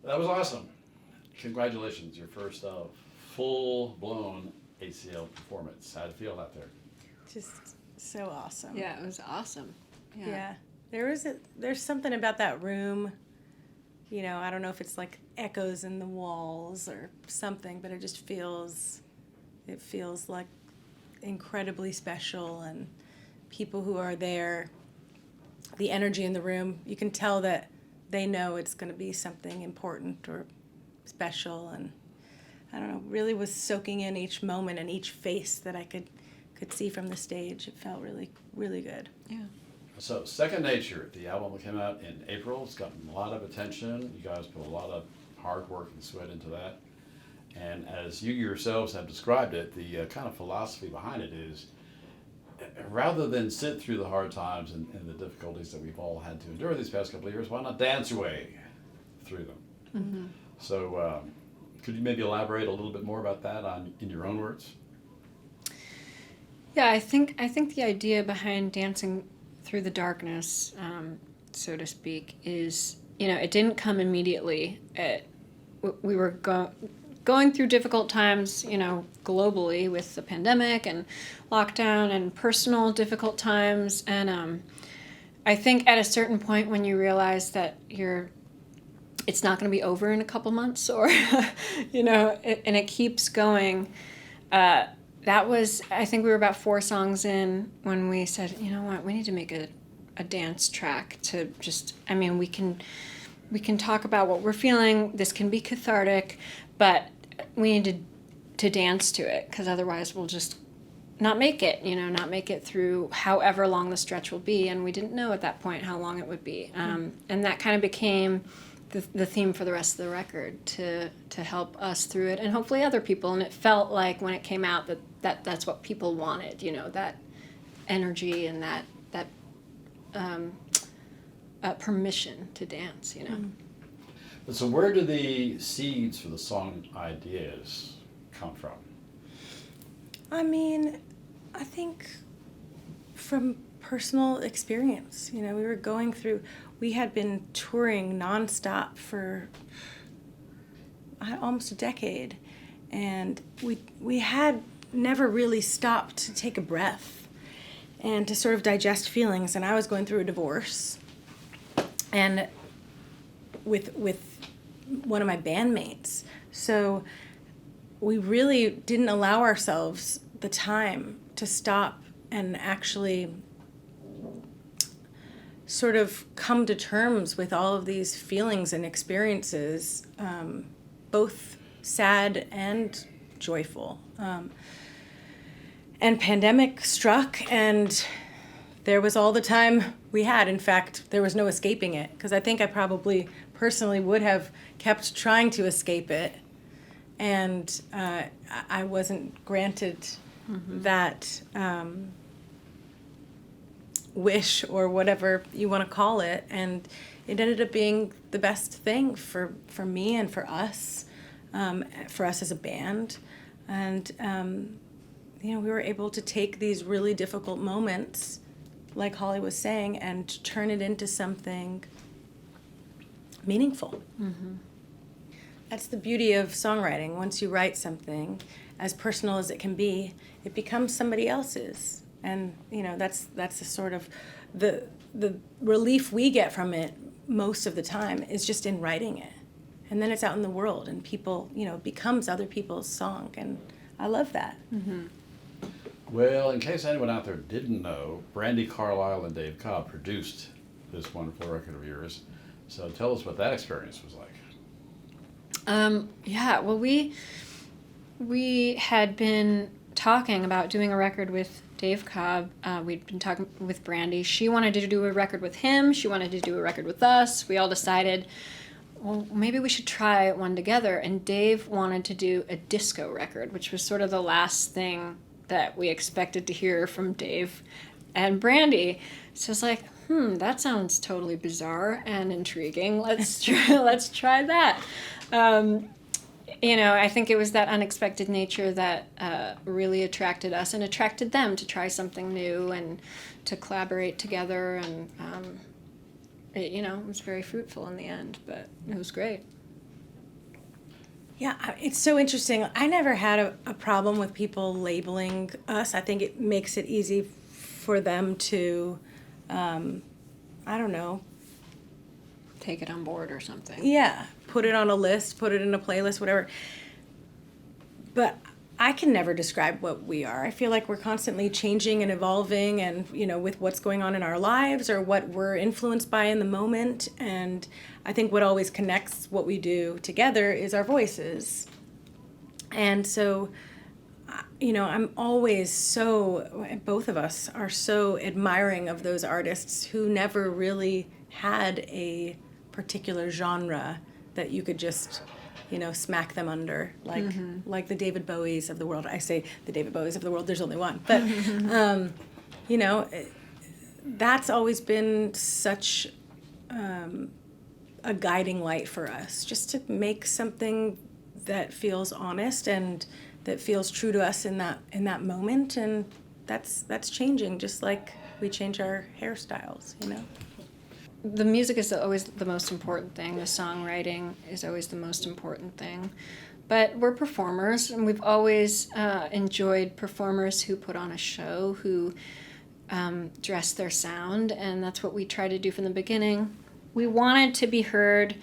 That was awesome. Congratulations, your first full-blown ACL performance. How'd it feel out there? Just so awesome. Yeah, it was awesome. Yeah. There's something about that room, you know, I don't know if it's like echoes in the walls or something, but it just feels like incredibly special, and people who are there, the energy in the room, you can tell that they know it's going to be something important or special, and I don't know, really was soaking in each moment and each face that I could see from the stage. It felt really, really good. Yeah. So, Second Nature, the album that came out in April, it's gotten a lot of attention. You guys put a lot of hard work and sweat into that. And as you yourselves have described it, the kind of philosophy behind it is, rather than sit through the hard times and the difficulties that we've all had to endure these past couple of years, why not dance your way through them? Mm-hmm. So, could you maybe elaborate a little bit more about that in your own words? Yeah, I think the idea behind dancing through the darkness, so to speak, is, it didn't come immediately. We were going through difficult times, globally with the pandemic and lockdown and personal difficult times. And I think at a certain point when you realize that it's not going to be over in a couple months, or, and it keeps going, I think we were about 4 songs in when we said, you know what, we need to make a dance track to just, we can talk about what we're feeling. This can be cathartic, but we need to dance to it, because otherwise we'll just not make it, not make it through however long the stretch will be. And we didn't know at that point how long it would be. And that kind of became the theme for the rest of the record, to help us through it and hopefully other people. And it felt like when it came out that's what people wanted, that energy and that permission to dance, So where do the seeds for the song ideas come from? I think from personal experience. We had been touring nonstop for almost a decade, and we had never really stopped to take a breath and to sort of digest feelings. And I was going through a divorce, and with one of my bandmates, so we really didn't allow ourselves the time to stop and actually sort of come to terms with all of these feelings and experiences, both sad and joyful. And pandemic struck, and there was all the time we had. In fact, there was no escaping it, because I think I probably personally would have kept trying to escape it, and I wasn't granted that wish, or whatever you want to call it, and it ended up being the best thing for me and for us as a band. And we were able to take these really difficult moments, like Holly was saying, and turn it into something meaningful. Mm-hmm. That's the beauty of songwriting. Once you write something, as personal as it can be, it becomes somebody else's. And, that's the sort of the relief we get from it most of the time is just in writing it. And then it's out in the world, and people, it becomes other people's song. And I love that. Mm-hmm. Well, in case anyone out there didn't know, Brandi Carlile and Dave Cobb produced this wonderful record of yours. So tell us what that experience was like. Well, we had been talking about doing a record with Dave Cobb. We'd been talking with Brandi. She wanted to do a record with him. She wanted to do a record with us. We all decided, well, maybe we should try one together. And Dave wanted to do a disco record, which was sort of the last thing that we expected to hear from Dave and Brandi. So it's like, that sounds totally bizarre and intriguing. Let's try that. I think it was that unexpected nature that really attracted us and attracted them to try something new and to collaborate together. And, it was very fruitful in the end, but it was great. Yeah, it's so interesting. I never had a problem with people labeling us. I think it makes it easy for them to, I don't know, Take it on board or something. yeah, put it on a list, put it in a playlist, whatever. But I can never describe what we are. I feel like we're constantly changing and evolving, and with what's going on in our lives or what we're influenced by in the moment. And I think what always connects what we do together is our voices. And so, I'm always both of us are so admiring of those artists who never really had a particular genre that you could just smack them under, like the David Bowies of the world. I say the David Bowies of the world, there's only one. But, that's always been such a guiding light for us, just to make something that feels honest and that feels true to us in that moment. And that's changing, just like we change our hairstyles, The music is always the most important thing. The songwriting is always the most important thing. But we're performers, and we've always enjoyed performers who put on a show, who dress their sound, and that's what we try to do from the beginning. We wanted to be heard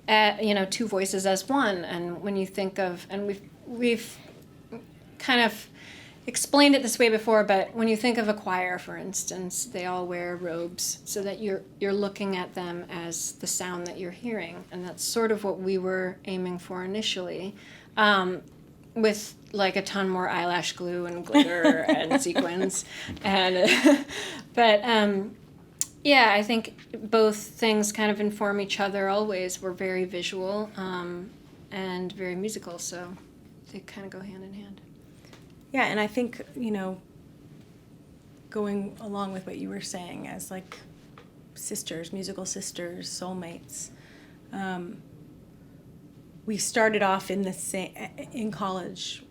at, two voices as one. And when you think of, and we've kind of explained it this way before, but when you think of a choir, for instance, they all wear robes so that you're looking at them as the sound that you're hearing, and that's sort of what we were aiming for initially, with like a ton more eyelash glue and glitter and sequins, and but yeah, I think both things kind of inform each other always. We're very visual and very musical, so they kind of go hand in hand. Yeah, and I think, going along with what you were saying, as like sisters, musical sisters, soulmates, we started off in college,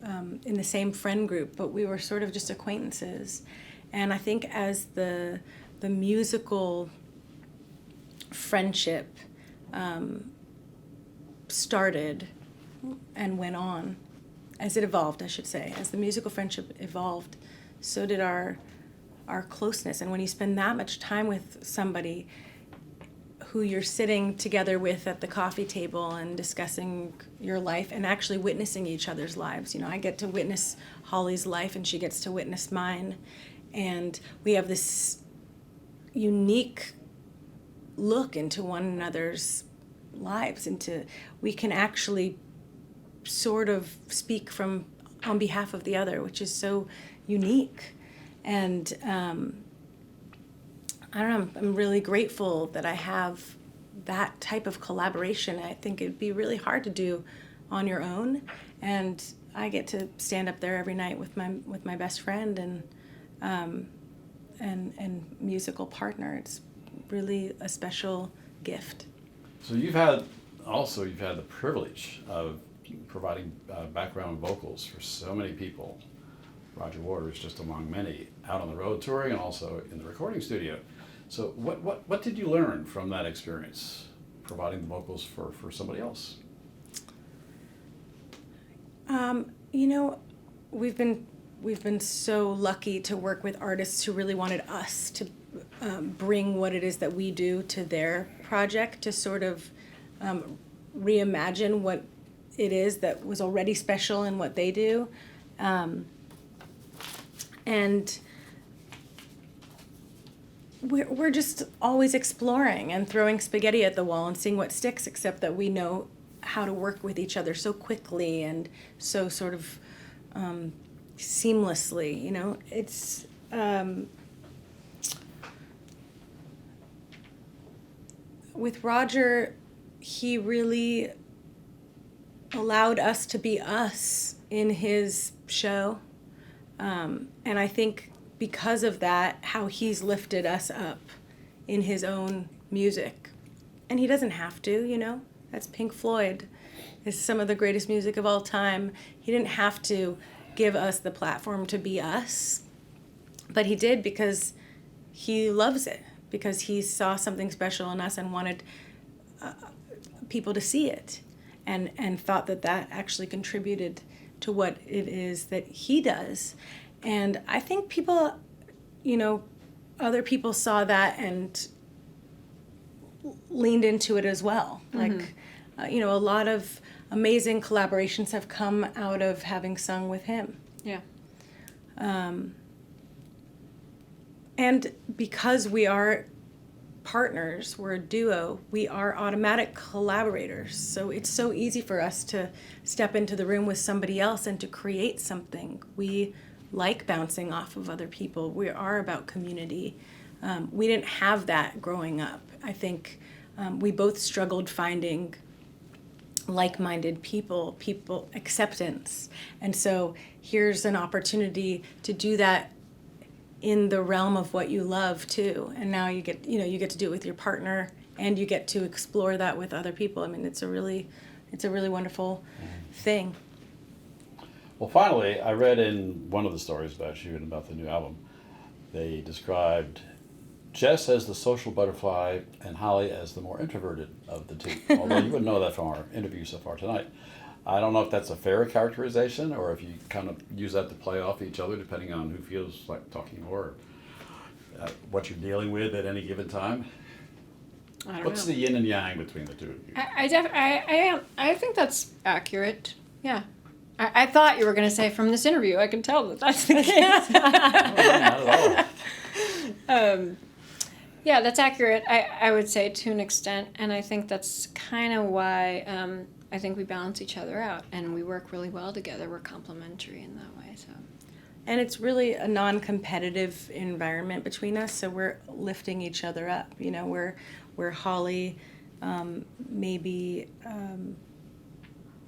in the same friend group, but we were sort of just acquaintances. And I think as the musical friendship started and went on, as it evolved, I should say, as the musical friendship evolved, so did our closeness. And when you spend that much time with somebody who you're sitting together with at the coffee table and discussing your life and actually witnessing each other's lives, I get to witness Holly's life and she gets to witness mine. And we have this unique look into one another's lives, we can actually sort of speak on behalf of the other, which is so unique. And I don't know, I'm really grateful that I have that type of collaboration. I think it'd be really hard to do on your own, and I get to stand up there every night with my best friend and musical partner. It's really a special gift. So you've had the privilege of providing background vocals for so many people. Roger Waters just among many, out on the road touring and also in the recording studio. So what did you learn from that experience, providing the vocals for somebody else? We've been so lucky to work with artists who really wanted us to bring what it is that we do to their project, to sort of reimagine what it is that was already special in what they do. And we're just always exploring and throwing spaghetti at the wall and seeing what sticks, except that we know how to work with each other so quickly and so sort of seamlessly. It's with Roger, he really allowed us to be us in his show. And I think because of that, how he's lifted us up in his own music. And he doesn't have to, That's Pink Floyd. It's some of the greatest music of all time. He didn't have to give us the platform to be us. But he did because he loves it, because he saw something special in us and wanted people to see it. and thought that actually contributed to what it is that he does. And I think people, other people saw that and leaned into it as well. Like, a lot of amazing collaborations have come out of having sung with him. Yeah. And because we are partners, we're a duo, we are automatic collaborators. So it's so easy for us to step into the room with somebody else and to create something. We like bouncing off of other people. We are about community. We didn't have that growing up. I think we both struggled finding like-minded people acceptance. And so here's an opportunity to do that in the realm of what you love too. And now you get to do it with your partner, and you get to explore that with other people. I mean, it's a really wonderful thing. Well, finally, I read in one of the stories about you and about the new album, they described Jess as the social butterfly and Holly as the more introverted of the two. Although you wouldn't know that from our interview so far tonight. I don't know if that's a fair characterization or if you kind of use that to play off each other depending on who feels like talking more, what you're dealing with at any given time. I don't What's know. the yin and yang between the two of you? I think that's accurate. Yeah. I thought you were going to say from this interview. I can tell that that's the case. Not at all. Yeah, that's accurate. I would say to an extent, and I think that's kind of why I think we balance each other out, and we work really well together. We're complementary in that way. So. And it's really a non-competitive environment between us, so we're lifting each other up. Where Holly maybe,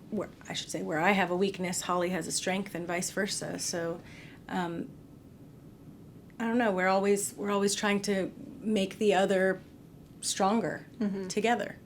where I have a weakness, Holly has a strength, and vice versa. So, I don't know. We're always trying to make the other stronger together.